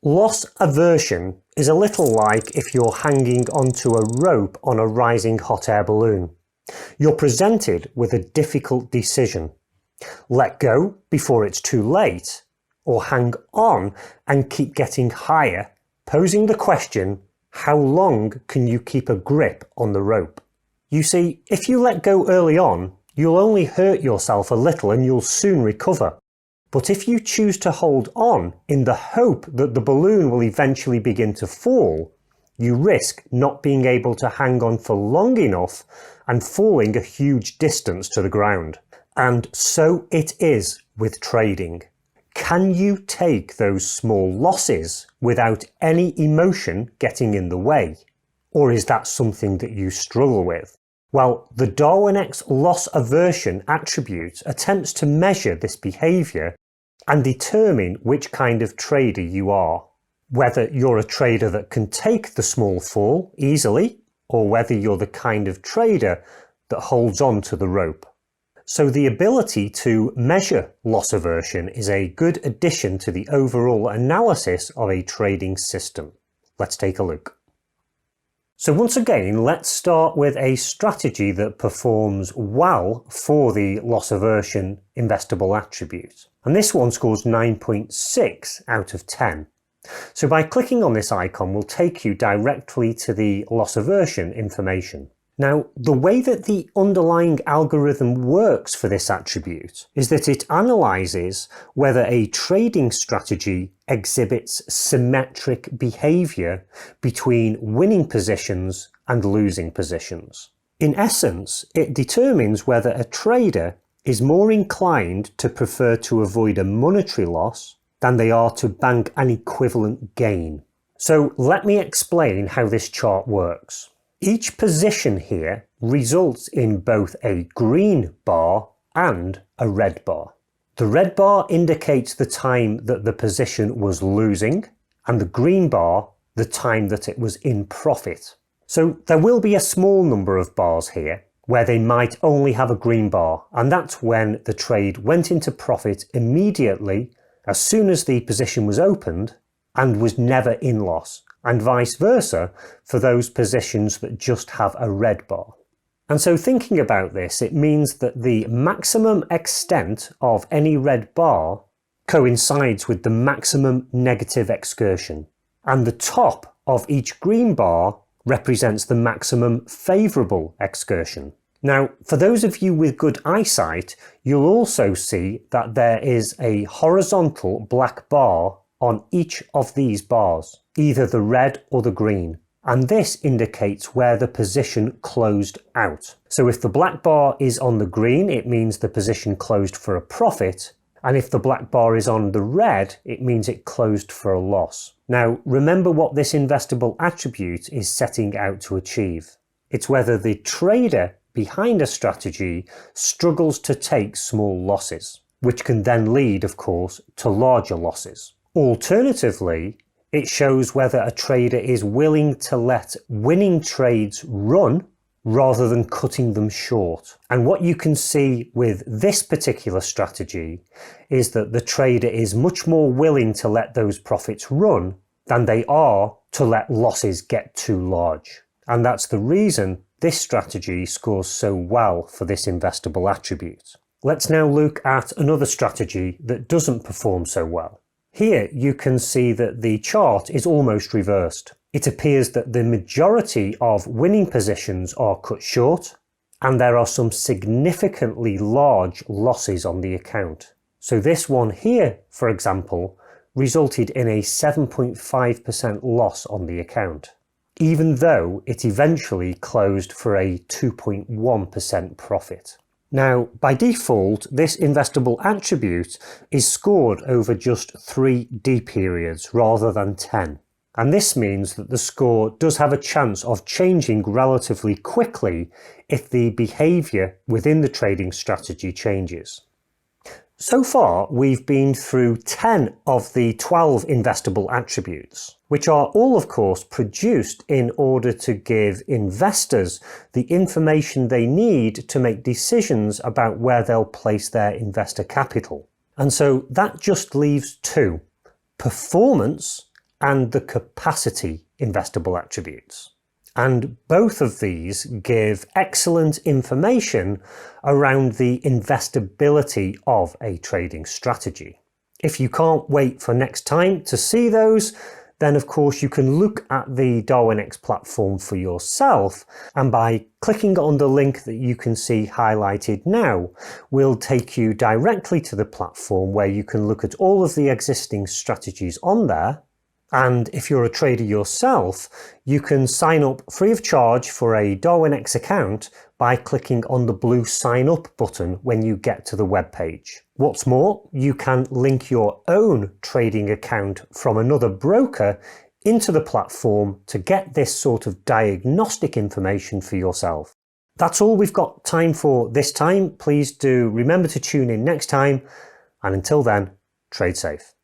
Loss aversion is a little like if you're hanging onto a rope on a rising hot air balloon. You're presented with a difficult decision. Let go before it's too late, or hang on and keep getting higher, posing the question, how long can you keep a grip on the rope? You see, if you let go early on, you'll only hurt yourself a little and you'll soon recover. But if you choose to hold on in the hope that the balloon will eventually begin to fall, you risk not being able to hang on for long enough and falling a huge distance to the ground. And so it is with trading. Can you take those small losses without any emotion getting in the way? Or is that something that you struggle with? Well, the Darwinex loss aversion attribute attempts to measure this behaviour and determine which kind of trader you are. Whether you're a trader that can take the small fall easily, or whether you're the kind of trader that holds on to the rope. So the ability to measure loss aversion is a good addition to the overall analysis of a trading system. Let's take a look. So once again, let's start with a strategy that performs well for the loss aversion investable attribute. And this one scores 9.6 out of 10. So by clicking on this icon, we'll take you directly to the loss aversion information. Now, the way that the underlying algorithm works for this attribute is that it analyzes whether a trading strategy exhibits symmetric behavior between winning positions and losing positions. In essence, it determines whether a trader is more inclined to prefer to avoid a monetary loss than they are to bank an equivalent gain. So let me explain how this chart works. Each position here results in both a green bar and a red bar. The red bar indicates the time that the position was losing, and the green bar the time that it was in profit. So there will be a small number of bars here where they might only have a green bar, and that's when the trade went into profit immediately as soon as the position was opened and was never in loss, and vice versa for those positions that just have a red bar. And so thinking about this, it means that the maximum extent of any red bar coincides with the maximum negative excursion, and the top of each green bar represents the maximum favourable excursion. Now, for those of you with good eyesight, you'll also see that there is a horizontal black bar on each of these bars, either the red or the green, and this indicates where the position closed out. So if the black bar is on the green, it means the position closed for a profit, and if the black bar is on the red, it means it closed for a loss. Now, remember what this investable attribute is setting out to achieve. It's whether the trader behind a strategy struggles to take small losses, which can then lead, of course, to larger losses. Alternatively, it shows whether a trader is willing to let winning trades run rather than cutting them short. And what you can see with this particular strategy is that the trader is much more willing to let those profits run than they are to let losses get too large. And that's the reason this strategy scores so well for this investable attribute. Let's now look at another strategy that doesn't perform so well. Here you can see that the chart is almost reversed. It appears that the majority of winning positions are cut short, and there are some significantly large losses on the account. So this one here, for example, resulted in a 7.5% loss on the account, even though it eventually closed for a 2.1% profit. Now, by default, this investable attribute is scored over just 3 D periods rather than 10. And this means that the score does have a chance of changing relatively quickly if the behaviour within the trading strategy changes. So far, we've been through 10 of the 12 investable attributes, which are all, of course, produced in order to give investors the information they need to make decisions about where they'll place their investor capital. And so that just leaves 2, performance and the capacity investable attributes. And both of these give excellent information around the investability of a trading strategy. If you can't wait for next time to see those, then of course you can look at the Darwinex platform for yourself, and by clicking on the link that you can see highlighted now, will take you directly to the platform where you can look at all of the existing strategies on there. And if you're a trader yourself, you can sign up free of charge for a Darwinex account by clicking on the blue sign up button when you get to the web page. What's more, you can link your own trading account from another broker into the platform to get this sort of diagnostic information for yourself. That's all we've got time for this time. Please do remember to tune in next time, and until then, trade safe.